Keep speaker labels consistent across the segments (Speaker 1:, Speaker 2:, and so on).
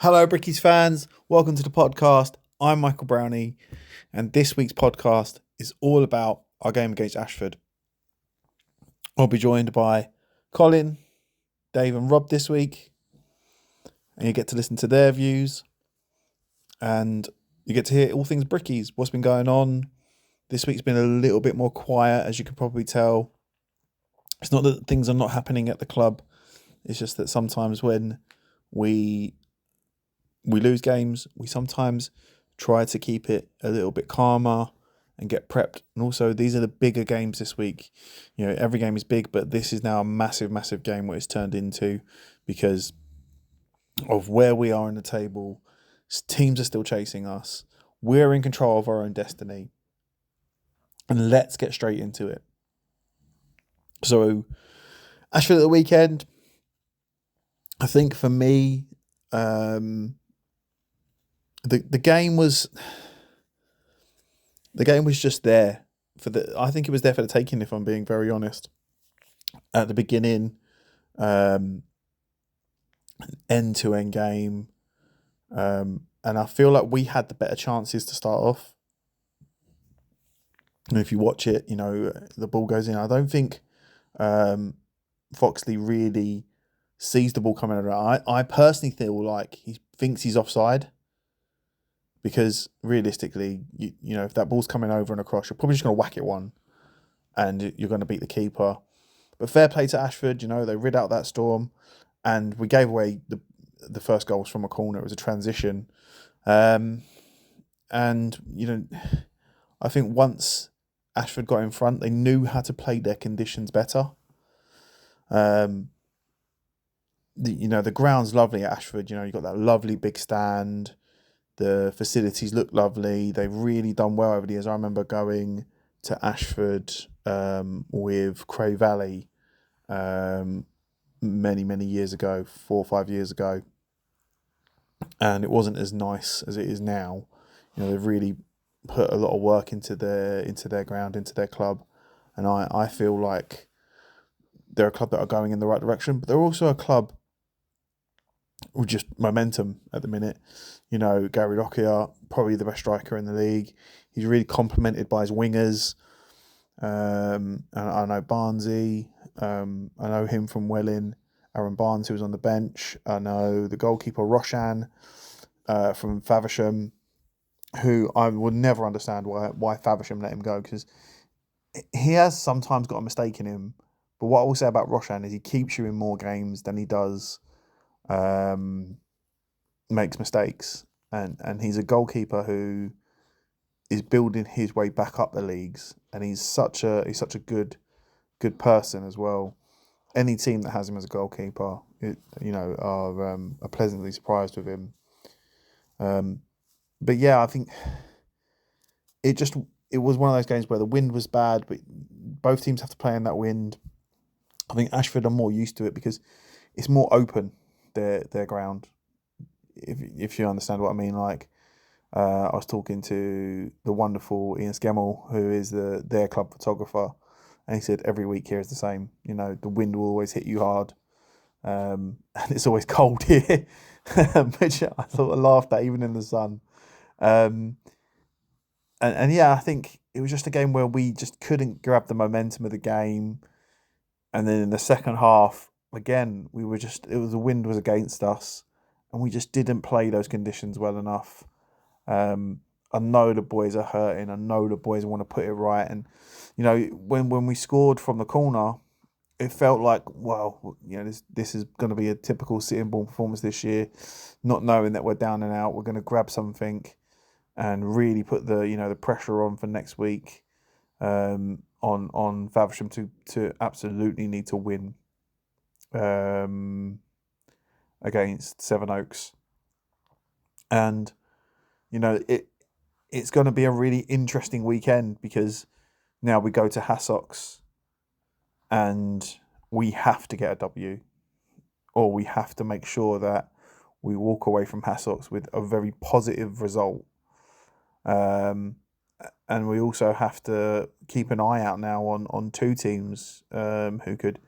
Speaker 1: Hello, Brickies fans. Welcome to the podcast. I'm Michael Brownie, and this week's podcast is all about our game against Ashford. I'll be joined by Colin, Dave, and Rob this week, and you get to listen to their views, and you get to hear all things Brickies. What's been going on? This week's been a little bit more quiet, as you can probably tell. It's not that things are not happening at the club. It's just that sometimes when we lose games, we sometimes try to keep it a little bit calmer and get prepped. And also, these are the bigger games this week. You know, every game is big, but this is now a massive, massive game what it's turned into because of where we are in the table. Teams are still chasing us. We're in control of our own destiny. And let's get straight into it. So, Ashford at the weekend, I think for me, the game was just there I think it was there for the taking, if I'm being very honest. At the beginning, end to end game, and I feel like we had the better chances to start off. And if you watch it, you know the ball goes in. I don't think Foxley really sees the ball coming out. I personally feel like he thinks he's offside. Because realistically, you know, if that ball's coming over and across, you're probably just going to whack it one and you're going to beat the keeper. But fair play to Ashford, you know, they rid out that storm and we gave away the first goals from a corner. It was a transition. And, you know, I think once Ashford got in front, they knew how to play their conditions better. The ground's lovely at Ashford. You know, you've got that lovely big stand. The facilities look lovely. They've really done well over the years. I remember going to Ashford with Cray Valley many, many years ago, 4 or 5 years ago. And it wasn't as nice as it is now. You know, they've really put a lot of work into their ground, into their club. And I feel like they're a club that are going in the right direction. But they're also a club with just momentum at the minute. You know, Gary Lockyer, probably the best striker in the league. He's really complimented by his wingers. And I know Barnesy. I know him from Welling. Aaron Barnes, who was on the bench. I know the goalkeeper Roshan from Faversham, who I would never understand why Faversham let him go, because he has sometimes got a mistake in him. But what I will say about Roshan is he keeps you in more games than he does makes mistakes, and he's a goalkeeper who is building his way back up the leagues, and he's such a good person as well. Any team that has him as a goalkeeper, are pleasantly surprised with him. But yeah, I think it was one of those games where the wind was bad, but both teams have to play in that wind. I think Ashford are more used to it because it's more open, their ground. If you understand what I mean, like I was talking to the wonderful Ian Skemmel, who is their club photographer, and he said every week here is the same. You know, the wind will always hit you hard, and it's always cold here, which I thought I laughed at even in the sun. And yeah, I think it was just a game where we just couldn't grab the momentum of the game, and then in the second half, again, the wind was against us. And we just didn't play those conditions well enough. I know the boys are hurting. I know the boys want to put it right. And, you know, when we scored from the corner, it felt like, well, you know, this is going to be a typical Sittingbourne performance this year. Not knowing that we're down and out, we're going to grab something and really put the pressure on for next week on Faversham to absolutely need to win. Against Sevenoaks, and you know it's going to be a really interesting weekend because now we go to Hassocks and we have to get a W, or we have to make sure that we walk away from Hassocks with a very positive result, and we also have to keep an eye out now on two teams who could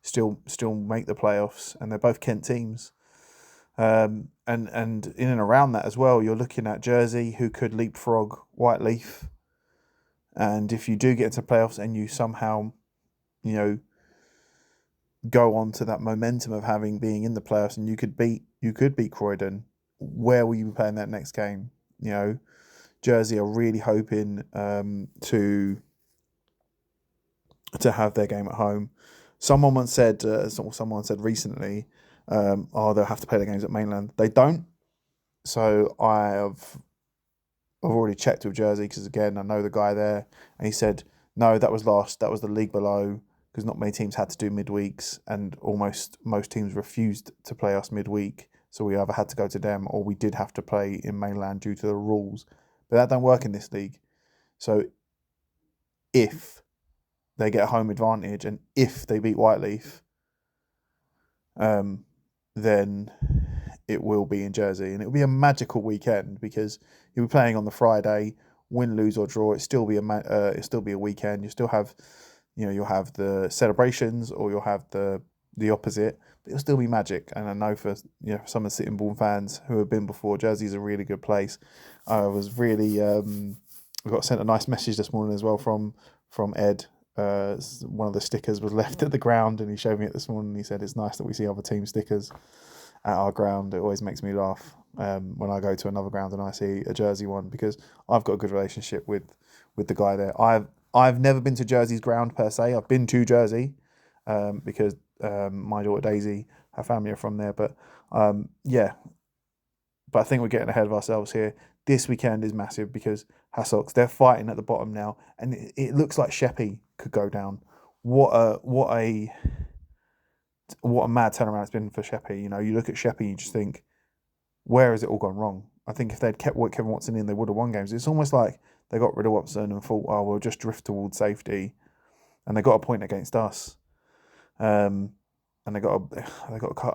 Speaker 1: still make the playoffs, and they're both Kent teams. And in and around that as well, you're looking at Jersey, who could leapfrog Whiteleaf. And if you do get into playoffs and you somehow, go on to that momentum of being in the playoffs, and you could beat Croydon, where will you be playing that next game? Jersey are really hoping to have their game at home. Someone said recently, they'll have to play their games at Mainland. They don't. So I've already checked with Jersey, because again I know the guy there, and he said no, that was last. That was the league below, because not many teams had to do midweeks, and almost most teams refused to play us midweek. So we either had to go to them, or we did have to play in Mainland due to the rules. But that don't work in this league. So if they get a home advantage, and if they beat Whiteleaf, then it will be in Jersey, and it will be a magical weekend, because you'll be playing on the Friday, win, lose or draw. It'll still be a weekend. You still have, you'll have the celebrations, or you'll have the opposite, but it'll still be magic. And I know for some of the Sittingbourne fans who have been before, Jersey's a really good place. I was really we got sent a nice message this morning as well from Ed. One of the stickers was left at the ground, and he showed me it this morning. He said it's nice that we see other team stickers at our ground. It always makes me laugh when I go to another ground and I see a Jersey one, because I've got a good relationship with the guy there. I've never been to Jersey's ground per se. I've been to Jersey because my daughter Daisy, her family are from there. But but I think we're getting ahead of ourselves here. This weekend is massive, because Hassocks, they're fighting at the bottom now, and it looks like Sheppey could go down. What a mad turnaround it's been for Sheppey. You look at Sheppey, you just think, where has it all gone wrong? I think if they'd kept Kevin Watson in, they would have won games. It's almost like they got rid of Watson and thought, oh, we'll just drift towards safety, and they got a point against us, and they got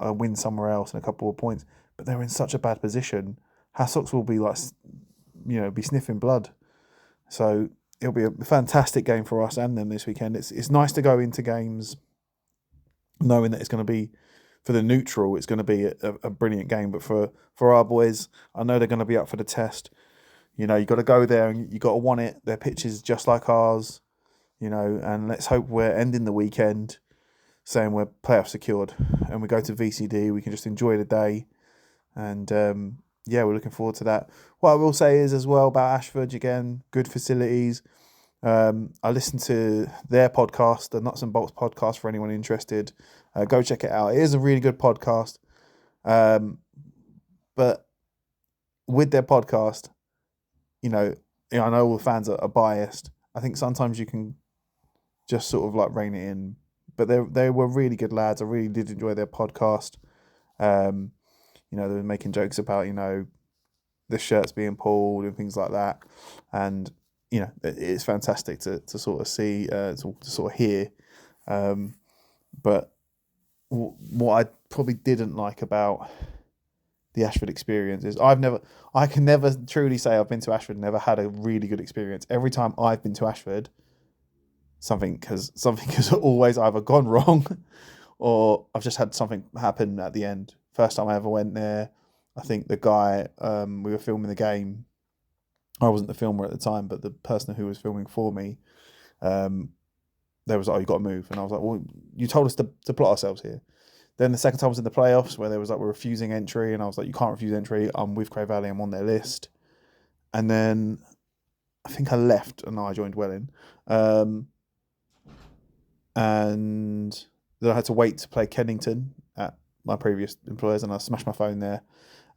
Speaker 1: a win somewhere else and a couple of points, but they're in such a bad position. Hassocks will be be sniffing blood. So it'll be a fantastic game for us and them this weekend. It's nice to go into games knowing that it's going to be, for the neutral, it's going to be a brilliant game. But for our boys, I know they're going to be up for the test. You got to go there and you got to want it. Their pitch is just like ours, and let's hope we're ending the weekend saying we're playoff secured, and we go to VCD. We can just enjoy the day, and we're looking forward to that. What I will say is as well about Ashford, again, good facilities. I listened to their podcast, the Nuts and Bolts podcast, for anyone interested. Go check it out. It is a really good podcast. But with their podcast, I know all the fans are biased. I think sometimes you can just sort of like rein it in. But they were really good lads. I really did enjoy their podcast. They were making jokes about, the shirts being pulled and things like that. And it's fantastic to sort of see, to sort of hear. But what I probably didn't like about the Ashford experience is I can never truly say I've been to Ashford and never had a really good experience. Every time I've been to Ashford, something has always either gone wrong or I've just had something happen at the end. First time I ever went there, I think the guy, we were filming the game. I wasn't the filmer at the time, but the person who was filming for me, they was like, oh, you got to move. And I was like, well, you told us to plot ourselves here. Then the second time was in the playoffs, where there was like, we're refusing entry. And I was like, you can't refuse entry. I'm with Cray Valley. I'm on their list. And then I think I left and I joined Welling. And then I had to wait to play Kennington at my previous employers, and I smashed my phone there.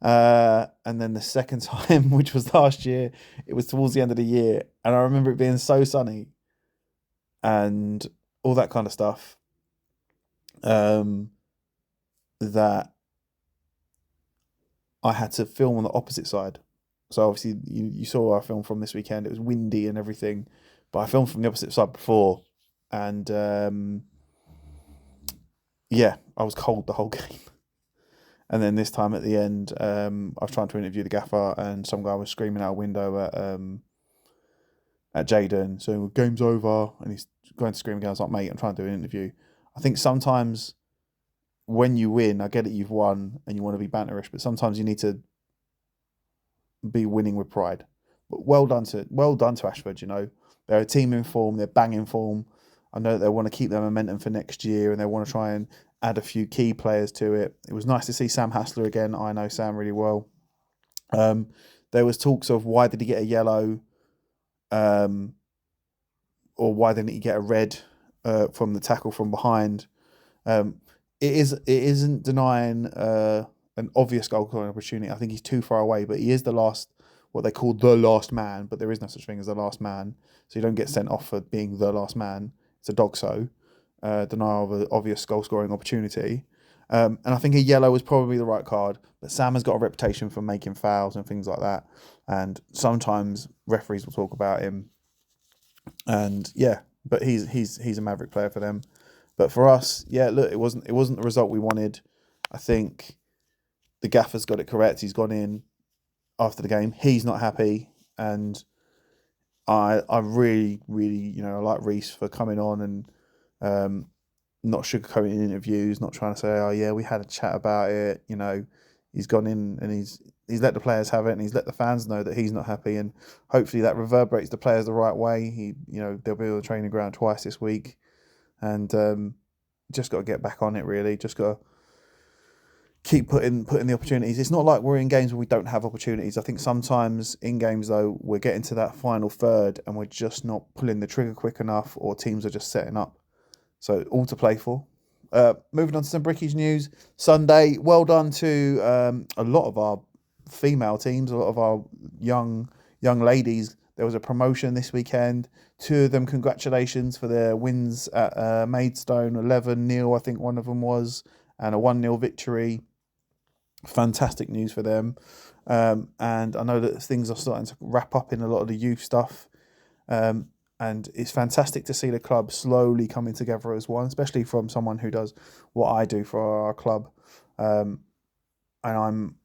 Speaker 1: And then the second time, which was last year, it was towards the end of the year, and I remember it being so sunny and all that kind of stuff, that I had to film on the opposite side. So obviously you saw our film from this weekend. It was windy and everything, but I filmed from the opposite side before, and I was cold the whole game. And then this time at the end, I was trying to interview the gaffer, and some guy was screaming out a window at Jaden, saying, game's over, and he's going to scream again. I was like, mate, I'm trying to do an interview. I think sometimes when you win, I get it, you've won and you want to be banterish, but sometimes you need to be winning with pride. But well done to Ashford. They're a team in form. They're banging form. I know that they want to keep their momentum for next year, and they want to try and add a few key players to it. It was nice to see Sam Hassler again. I know Sam really well. There was talks of why did he get a yellow, or why didn't he get a red from the tackle from behind. It isn't denying an obvious goal scoring opportunity. I think he's too far away, but he is what they call the last man, but there is no such thing as the last man. So you don't get sent off for being the last man. It's a dog-so. Denial of an obvious goal-scoring opportunity. And I think a yellow was probably the right card, but Sam has got a reputation for making fouls and things like that. And sometimes referees will talk about him. And yeah, but he's a maverick player for them. But for us, yeah, look, it wasn't the result we wanted. I think the gaffer's got it correct. He's gone in after the game. He's not happy, and I really, really, I like Reece for coming on and not sugarcoating interviews, not trying to say, oh yeah, we had a chat about it. He's gone in and he's let the players have it, and he's let the fans know that he's not happy, and hopefully that reverberates the players the right way. They'll be on the training ground twice this week, and just got to get back on it. Really, just got to keep putting the opportunities. It's not like we're in games where we don't have opportunities. I think sometimes in games though, we're getting to that final third and we're just not pulling the trigger quick enough, or teams are just setting up. So all to play for. Moving on to some Brickies news. Sunday, well done to a lot of our female teams, a lot of our young ladies. There was a promotion this weekend. 2 of them, congratulations for their wins at Maidstone, 11-0, I think one of them was, and a 1-0 victory. Fantastic news for them. And I know that things are starting to wrap up in a lot of the youth stuff. And it's fantastic to see the club slowly coming together as one, especially from someone who does what I do for our club. And I'm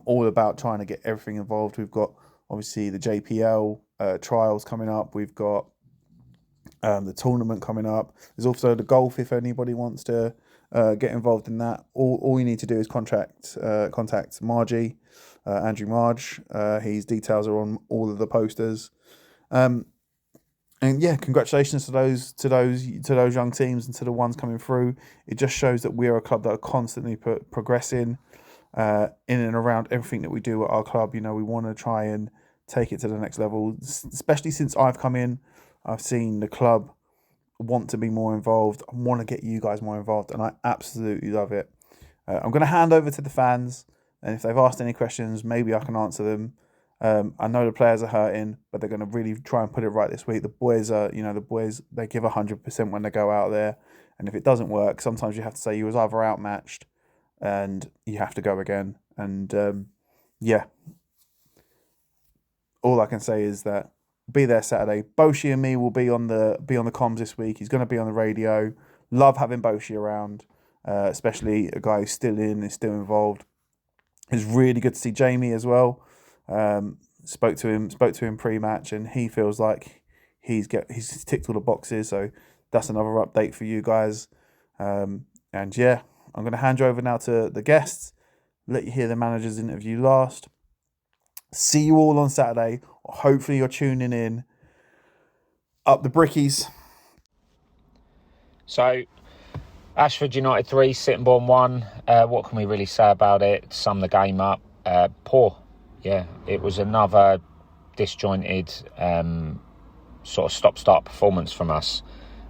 Speaker 1: all about trying to get everything involved. We've got obviously the JPL trials coming up. We've got the tournament coming up. There's also the golf if anybody wants to get involved in that. All you need to do is contact Margie, Andrew Marge. His details are on all of the posters. And yeah, congratulations to those young teams and to the ones coming through. It just shows that we are a club that are constantly progressing in and around everything that we do at our club. We want to try and take it to the next level. Especially since I've come in, I've seen the club want to be more involved. I want to get you guys more involved, and I absolutely love it. I'm going to hand over to the fans, and if they've asked any questions, maybe I can answer them. I know the players are hurting, but they're going to really try and put it right this week. The boys they give 100% when they go out there. And if it doesn't work, sometimes you have to say you was either outmatched and you have to go again. And yeah, all I can say is that be there Saturday. Boshi and me will be on the comms this week. He's going to be on the radio. Love having Boshi around, especially a guy who's still still involved. It's really good to see Jamie as well. Spoke to him pre-match, and he feels like he's ticked all the boxes. So that's another update for you guys. And yeah, I'm going to hand you over now to the guests. Let you hear the manager's interview last. See you all on Saturday. Hopefully you're tuning in. Up the Brickies.
Speaker 2: So, Ashford United 3, Sittingbourne 1. What can we really say about it? Sum the game up. Poor. Yeah, it was another disjointed sort of stop-start performance from us.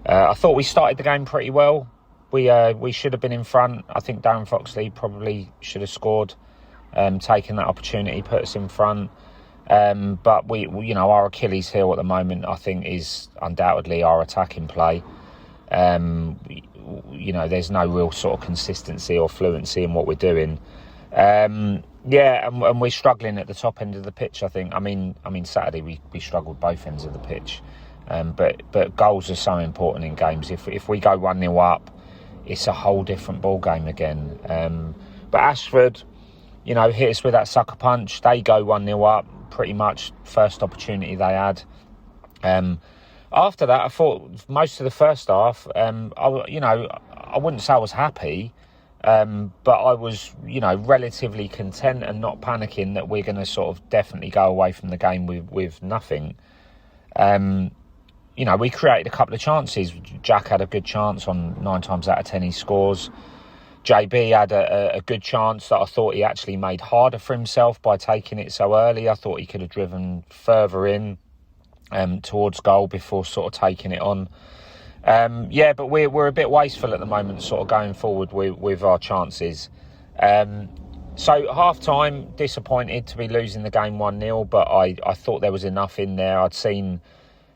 Speaker 2: I thought we started the game pretty well. We should have been in front. I think Darren Foxley probably should have scored, taken that opportunity, put us in front. But our Achilles heel at the moment, I think, is undoubtedly our attacking play. There's no real sort of consistency or fluency in what we're doing. And we're struggling at the top end of the pitch, I think. I mean, Saturday we struggled both ends of the pitch. But goals are so important in games. If we go 1-0 up, it's a whole different ball game again. But Ashford, hit us with that sucker punch. They go 1-0 up, pretty much first opportunity they had. After that, I thought most of the first half, I wouldn't say I was happy, But I was, relatively content and not panicking that we're going to sort of definitely go away from the game with nothing. We created a couple of chances. Jack had a good chance on 9 times out of 10 he scores. JB had a good chance that I thought he actually made harder for himself by taking it so early. I thought he could have driven further in towards goal before sort of taking it on. But we're a bit wasteful at the moment, sort of going forward with our chances. So half-time, disappointed to be losing the game 1-0, but I thought there was enough in there. I'd seen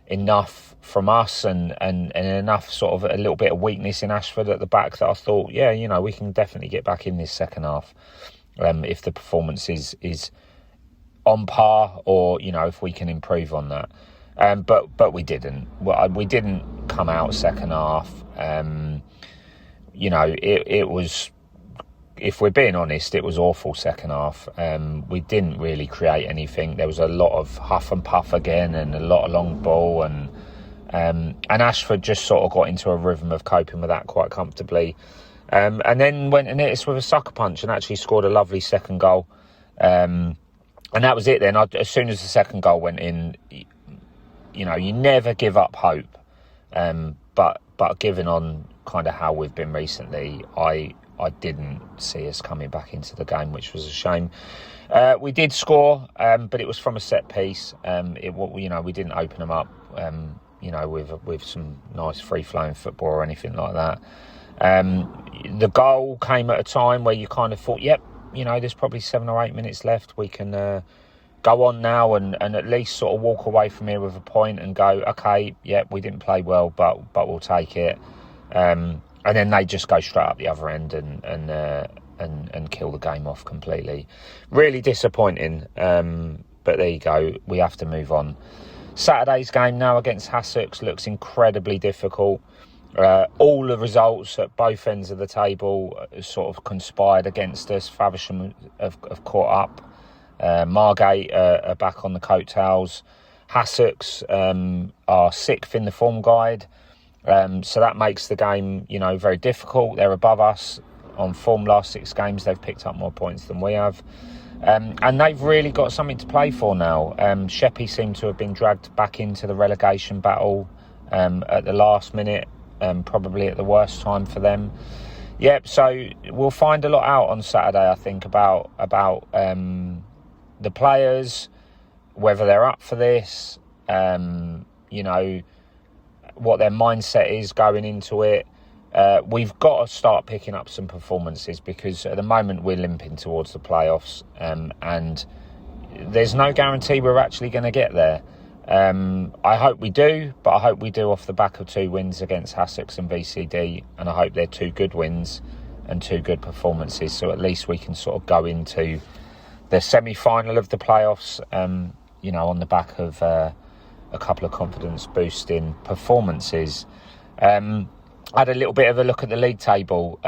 Speaker 2: enough from us and enough sort of a little bit of weakness in Ashford at the back that I thought, we can definitely get back in this second half if the performance is on par or, if we can improve on that. But we didn't. We didn't come out second half. It was, if we're being honest, it was awful second half. We didn't really create anything. There was a lot of huff and puff again and a lot of long ball. And Ashford just sort of got into a rhythm of coping with that quite comfortably. And then went and hit us with a sucker punch and actually scored a lovely second goal. And that was it then. As soon as the second goal went in, you never give up hope. But given on kind of how we've been recently, I didn't see us coming back into the game, which was a shame. We did score, but it was from a set piece. We didn't open them up, with some nice free-flowing football or anything like that. The goal came at a time where you kind of thought, there's probably 7 or 8 minutes left. We can go on now and at least sort of walk away from here with a point and go, okay, we didn't play well, but we'll take it. And then they just go straight up the other end and kill the game off completely. Really disappointing, but there you go. We have to move on. Saturday's game now against Hassocks looks incredibly difficult. All the results at both ends of the table sort of conspired against us. Faversham have caught up. Margate are back on the coattails. Hassocks are 6th in the form guide. So that makes the game, very difficult. They're above us on form. Last 6 games, they've picked up more points than we have. And they've really got something to play for now. Sheppey seem to have been dragged back into the relegation battle at the last minute, probably at the worst time for them. So we'll find a lot out on Saturday, I think, about the players, whether they're up for this, what their mindset is going into it. We've got to start picking up some performances because at the moment we're limping towards the playoffs, and there's no guarantee we're actually going to get there. I hope we do, but I hope we do off the back of 2 wins against Hassocks and VCD, and I hope they're 2 good wins and 2 good performances, so at least we can sort of go into the semi-final of the playoffs, on the back of a couple of confidence-boosting performances. I had a little bit of a look at the league table.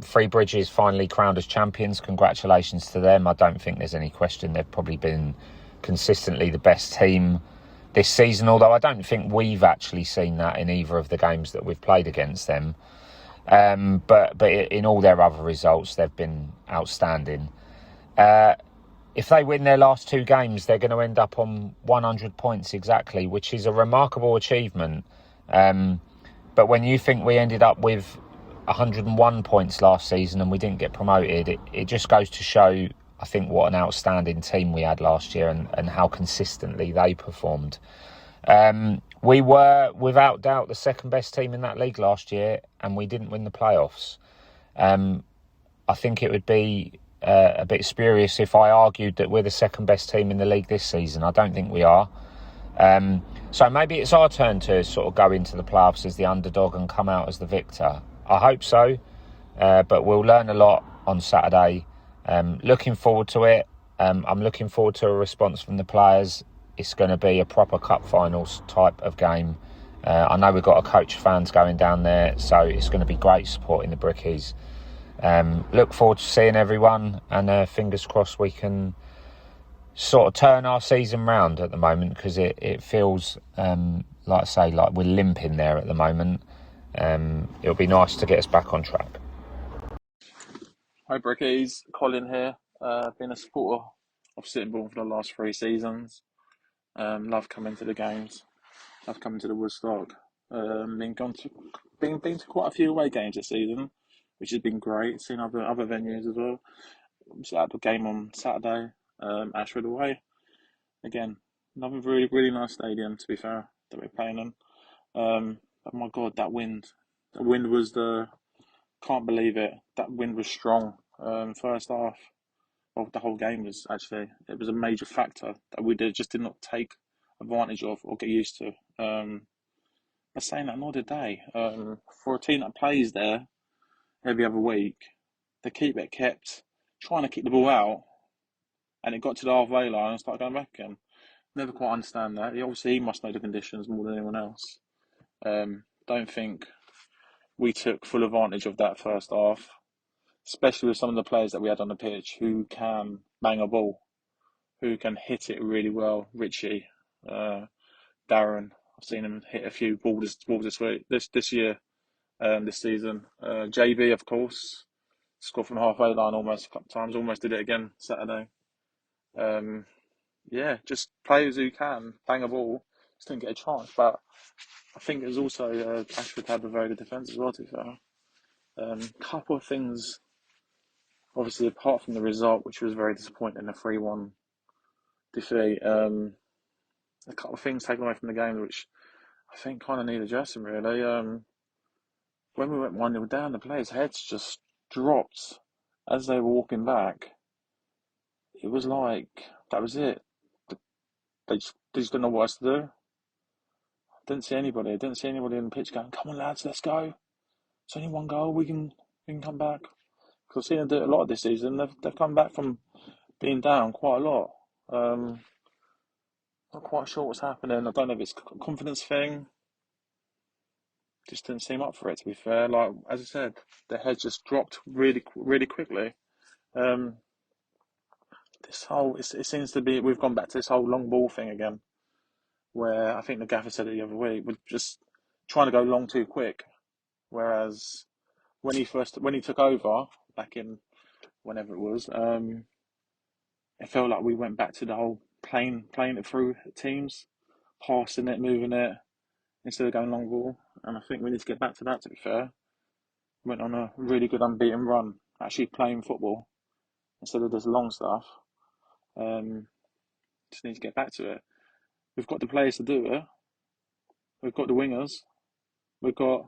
Speaker 2: Three Bridges finally crowned as champions. Congratulations to them. I don't think there's any question they've probably been consistently the best team this season, although I don't think we've actually seen that in either of the games that we've played against them. But in all their other results, they've been outstanding. If they win their last 2 games, they're going to end up on 100 points exactly, which is a remarkable achievement. But when you think we ended up with 101 points last season and we didn't get promoted, it just goes to show, I think, what an outstanding team we had last year and how consistently they performed. We were, without doubt, the second best team in that league last year, and we didn't win the playoffs. I think it would be a bit spurious if I argued that we're the second best team in the league this season. I don't think we are. So maybe it's our turn to sort of go into the playoffs as the underdog and come out as the victor. I hope so, but we'll learn a lot on Saturday. Looking forward to it. I'm looking forward to a response from the players. It's going to be a proper cup finals type of game. I know we've got a coach fans going down there, so it's going to be great supporting the Brickies. Look forward to seeing everyone, and fingers crossed we can sort of turn our season round at the moment, because it feels, like I say, like we're limping there at the moment. It'll be nice to get us back on track.
Speaker 3: Hi Brickies, Colin here. Been a supporter of Sittingbourne for the last 3 seasons. Love coming to the games. Love coming to the Woodstock. Been to quite a few away games this season, which has been great. Seen other venues as well. Was at the game on Saturday. Ashford away again. Another really nice stadium to be fair that we're playing in. But my God, that wind! The wind was the can't believe it. That wind was strong. First half of the whole game was actually it was a major factor that just did not take advantage of or get used to. But saying that another day, for a team that plays there every other week, the keeper kept trying to kick the ball out, and it got to the halfway line and started going back again. Never quite understand that. He must know the conditions more than anyone else. Don't think we took full advantage of that first half, especially with some of the players that we had on the pitch who can bang a ball, who can hit it really well. Richie, Darren, I've seen him hit a few balls this year, this season. JB, of course, scored from halfway line almost a couple of times. Almost did it again Saturday. Yeah, just players who can bang a ball just didn't get a chance. But I think it was also Ashford had a very good defence as well. To be fair, couple of things. Obviously, apart from the result, which was very disappointing, a 3-1 defeat. A couple of things taken away from the game, which I think kind of need addressing really. When we went 1-0 down, the players' heads just dropped as they were walking back. It was like that was it. They just didn't know what else to do. Didn't see anybody. I didn't see anybody in the pitch going, "Come on, lads, let's go. It's only one goal. We can come back." Because I've seen them do it a lot this season. They've come back from being down quite a lot. Not quite sure what's happening. I don't know if it's a confidence thing. Just didn't seem up for it, to be fair. Like as I said, the head just dropped really quickly. Um, it seems to be we've gone back to this whole long ball thing again, where I think the gaffer said it the other week, we're just trying to go long too quick. Whereas when he took over back in whenever it was, it felt like we went back to the whole playing it through teams, passing it, moving it instead of going long ball. And I think we need to get back to that. To be fair, went on a really good unbeaten run, actually playing football instead of this long stuff. Just need to get back to it. We've got the players to do it. We've got the wingers. We've got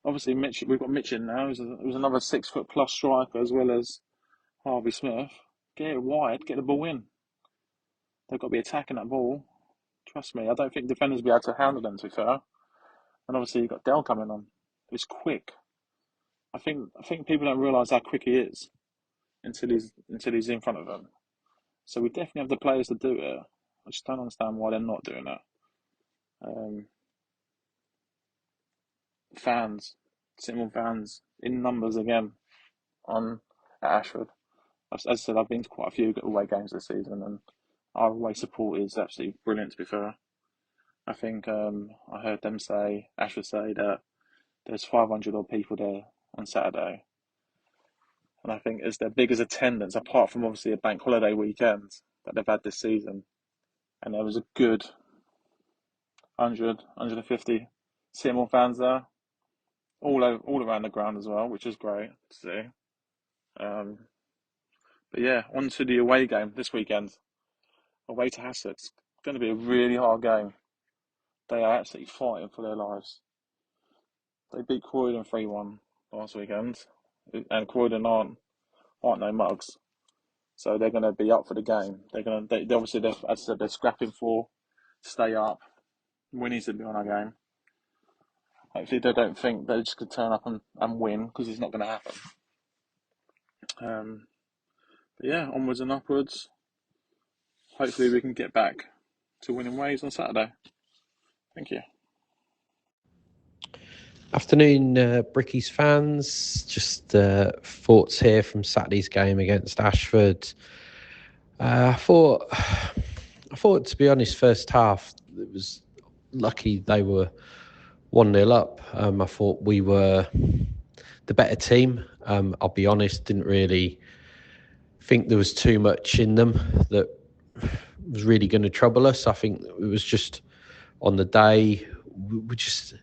Speaker 3: obviously Mitch. We've got Mitchin now. Who's another 6 foot plus striker as well as Harvey Smith. Get it wide. Get the ball in. They've got to be attacking that ball. Trust me, I don't think defenders will be able to handle them. To be fair, and obviously you've got Dell coming on. He's quick. I think people don't realise how quick he is until he's in front of them. So we definitely have the players to do it. I just don't understand why they're not doing it. Fans, Sittingbourne fans in numbers again on at Ashford. As I said, I've been to quite a few away games this season, and our away support is absolutely brilliant. To be fair, I think I heard Ashford say that there's 500 odd people there on Saturday, and I think it's their biggest attendance, apart from obviously a bank holiday weekend that they've had this season. And there was a good 100, 150 Seymour fans there, all around the ground as well, which is great to see. But yeah, on to the away game this weekend. Away to Hassett. It's going to be a really hard game. They are absolutely fighting for their lives. They beat Croydon 3-1 last weekend, and Croydon aren't no mugs. So they're going to be up for the game. They obviously, as I said, they're scrapping for stay up. We need to be on our game. Hopefully, they don't think they're just going to turn up and win, because it's not going to happen. But yeah, onwards and upwards. Hopefully, we can get back to winning ways on Saturday. Thank you.
Speaker 4: Afternoon, Brickies fans. Just thoughts here from Saturday's game against Ashford. I thought, to be honest, first half it was lucky they were 1-0 up. I thought the better team. I'll be honest, didn't really think there was too much in them that was really going to trouble us. I think it was just on the day we just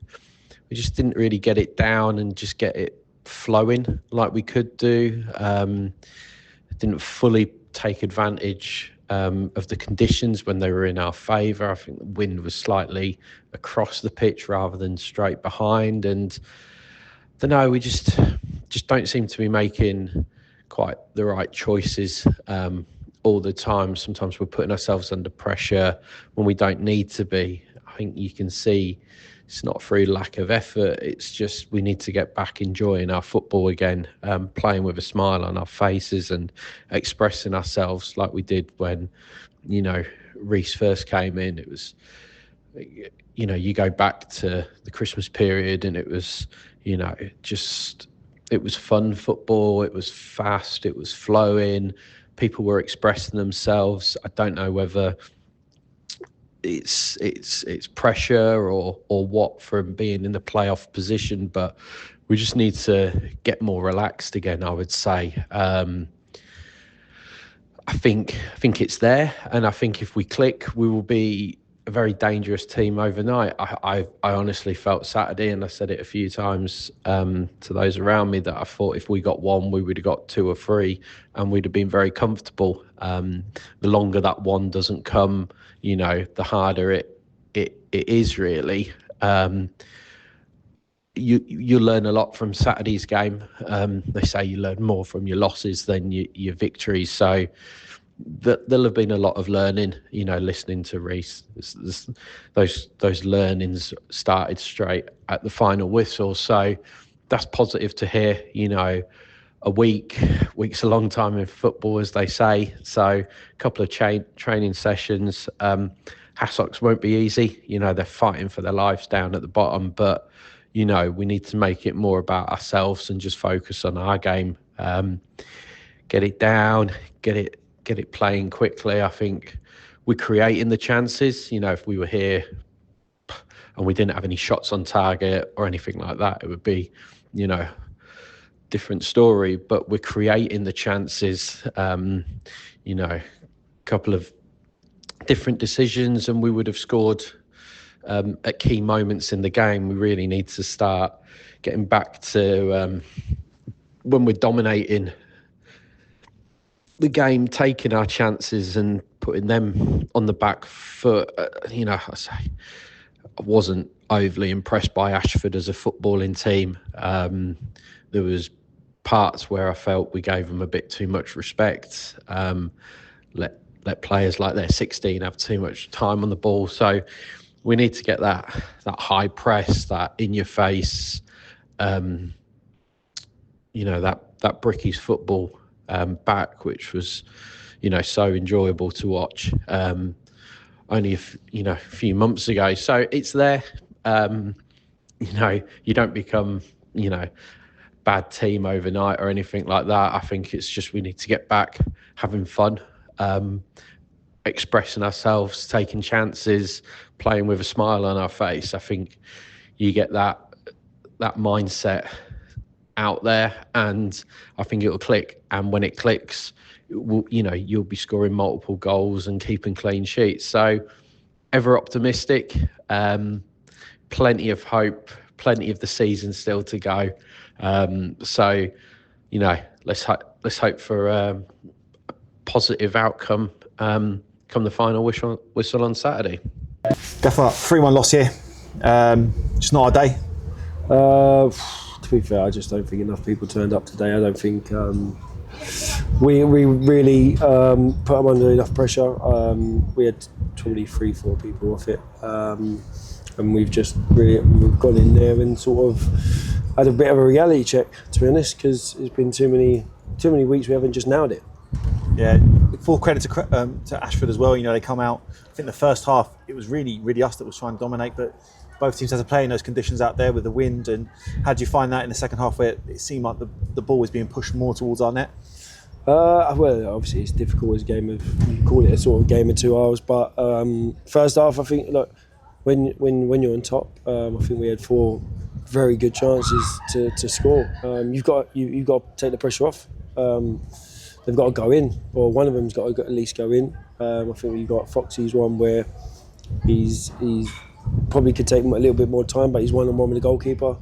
Speaker 4: didn't really get it down and just get it flowing like we could do. Didn't fully take advantage of the conditions when they were in our favour. I think the wind was slightly across the pitch rather than straight behind, and I don't know, we just don't seem to be making quite the right choices all the time. Sometimes we're putting ourselves under pressure when we don't need to be. I think you can see it's not through lack of effort. It's just we need to get back enjoying our football again, playing with a smile on our faces and expressing ourselves like we did when, Reece first came in. It was, you go back to the Christmas period and it was, it was fun football. It was fast. It was flowing. People were expressing themselves. I don't know whether it's pressure or what from being in the playoff position, but we just need to get more relaxed again, I would say. I think it's there, and I think if we click, we will be a very dangerous team overnight. I honestly felt Saturday, and I said it a few times to those around me, that I thought if we got one, we would have got 2 or 3, and we'd have been very comfortable. The longer that one doesn't come, the harder it is really. You learn a lot from Saturday's game. They say you learn more from your losses than your victories. So there'll have been a lot of learning, listening to Reece. Those learnings started straight at the final whistle. So that's positive to hear. A week's a long time in football, as they say. So a couple of training sessions. Hassocks won't be easy. They're fighting for their lives down at the bottom, but we need to make it more about ourselves and just focus on our game. Get it down, get it playing quickly. I think we're creating the chances. If we were here and we didn't have any shots on target or anything like that, it would be, different story. But we're creating the chances. Couple of different decisions and we would have scored at key moments in the game. We really need to start getting back to when we're dominating the game, taking our chances and putting them on the back foot. I wasn't overly impressed by Ashford as a footballing team. There was parts where I felt we gave them a bit too much respect. Let players like they're 16 have too much time on the ball. So we need to get that high press, that in your face, that Brickies football back, which was, so enjoyable to watch. Only a few months ago. So it's there. You don't become, bad team overnight or anything like that. I think it's just we need to get back having fun, expressing ourselves, taking chances, playing with a smile on our face. I think you get that mindset out there, and I think it'll click. And when it clicks, you'll be scoring multiple goals and keeping clean sheets. So ever optimistic, plenty of hope, plenty of the season still to go. Let's hope for a positive outcome come the final whistle on Saturday.
Speaker 5: Gaffer, 3-1 loss here. Just not our day.
Speaker 6: To be fair, I just don't think enough people turned up today. I don't think we really put them under enough pressure. We had probably 3-4 people off it, and we've gone in there and sort of had a bit of a reality check, to be honest, because it's been too many weeks we haven't just nailed it.
Speaker 5: Yeah, full credit to Ashford as well. They come out. I think the first half it was really, really us that was trying to dominate, but both teams had to play in those conditions out there with the wind. And how do you find that in the second half, where it seemed like the ball was being pushed more towards our net?
Speaker 6: Well, obviously it's difficult as a game of, you call it a sort of game of 2 hours, but first half I think, look, when you're on top, I think we had four very good chances to score. You've got to take the pressure off. They've got to go in, or one of them's got to at least go in. I think you've got Foxy's one where he's probably could take a little bit more time, but he's 1-on-1 with the goalkeeper.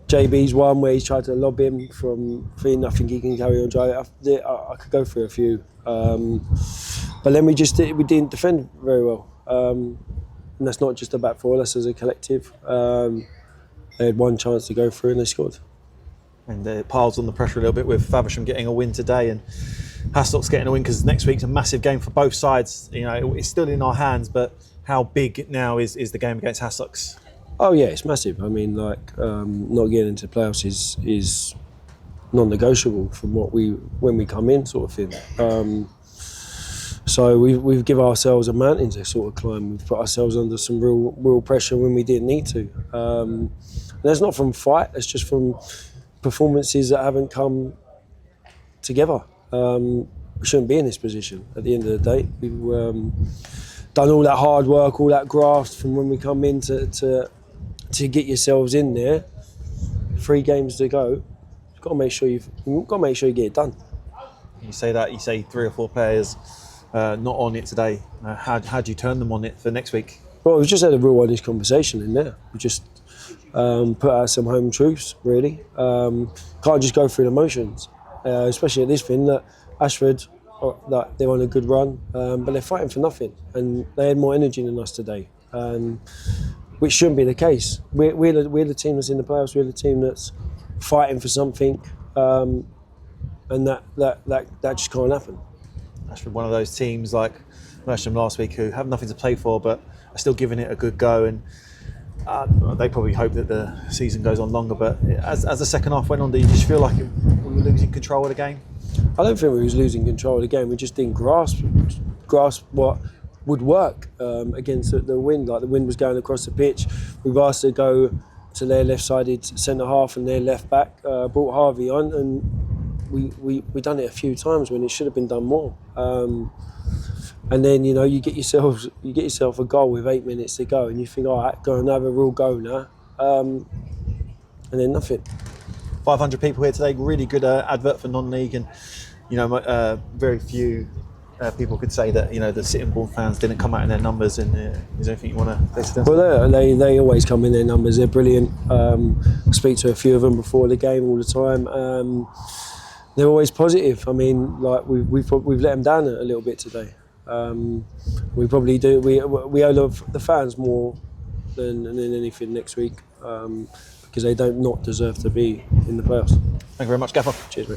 Speaker 6: JB's one where he's tried to lob him from thin. I think he can carry on drive. I could go through a few, but then we didn't defend very well, and that's not just a back four. That's as a collective. They had one chance to go through and they scored.
Speaker 5: And it piles on the pressure a little bit with Faversham getting a win today and Haslock's getting a win, because next week's a massive game for both sides. You know, it's still in our hands, but how big now is the game against Haslock's?
Speaker 6: Oh yeah, it's massive. I mean, not getting into the playoffs is non-negotiable from when we come in, sort of thing. So we've given ourselves a mountain to sort of climb. We've put ourselves under some real pressure when we didn't need to. And that's not from fight. It's just from performances that haven't come together. We shouldn't be in this position at the end of the day. We've done all that hard work, all that graft from when we come in to get yourselves in there. 3 games to go. You've got to make sure you get it done.
Speaker 5: You say that, you say 3 or 4 players not on it today. How do you turn them on it for next week?
Speaker 6: Well, we've just had a real honest conversation in there. We just put out some home truths, really. Can't just go through the motions, especially at this thing that Ashford, that they're on a good run, but they're fighting for nothing, and they had more energy than us today, which shouldn't be the case. We're the team that's in the playoffs. We're the team that's fighting for something, and that just can't happen.
Speaker 5: Ashford, one of those teams like Mersham last week who have nothing to play for, but are still giving it a good go, and they probably hope that the season goes on longer. But as the second half went on, did you just feel like we were losing control of the game?
Speaker 6: I don't think we was losing control of the game. We just didn't grasp what would work against the wind. Like the wind was going across the pitch. We've asked to go to their left-sided centre half and their left back. Brought Harvey on, and we done it a few times when it should have been done more. And then you get yourself a goal with 8 minutes to go, and you think, all right, go and have a real go now, and then nothing.
Speaker 5: 500 people here today. Really good advert for non-league, and very few people could say that the Sittingbourne fans didn't come out in their numbers. And is there anything you want to say to them?
Speaker 6: Well, they always come in their numbers. They're brilliant. I speak to a few of them before the game all the time. They're always positive. I mean, like we've let them down a little bit today. We probably do. We owe the fans more than anything next week, because they don't not deserve to be in the playoffs.
Speaker 5: Thank you very much, Gaffer.
Speaker 6: Cheers, mate.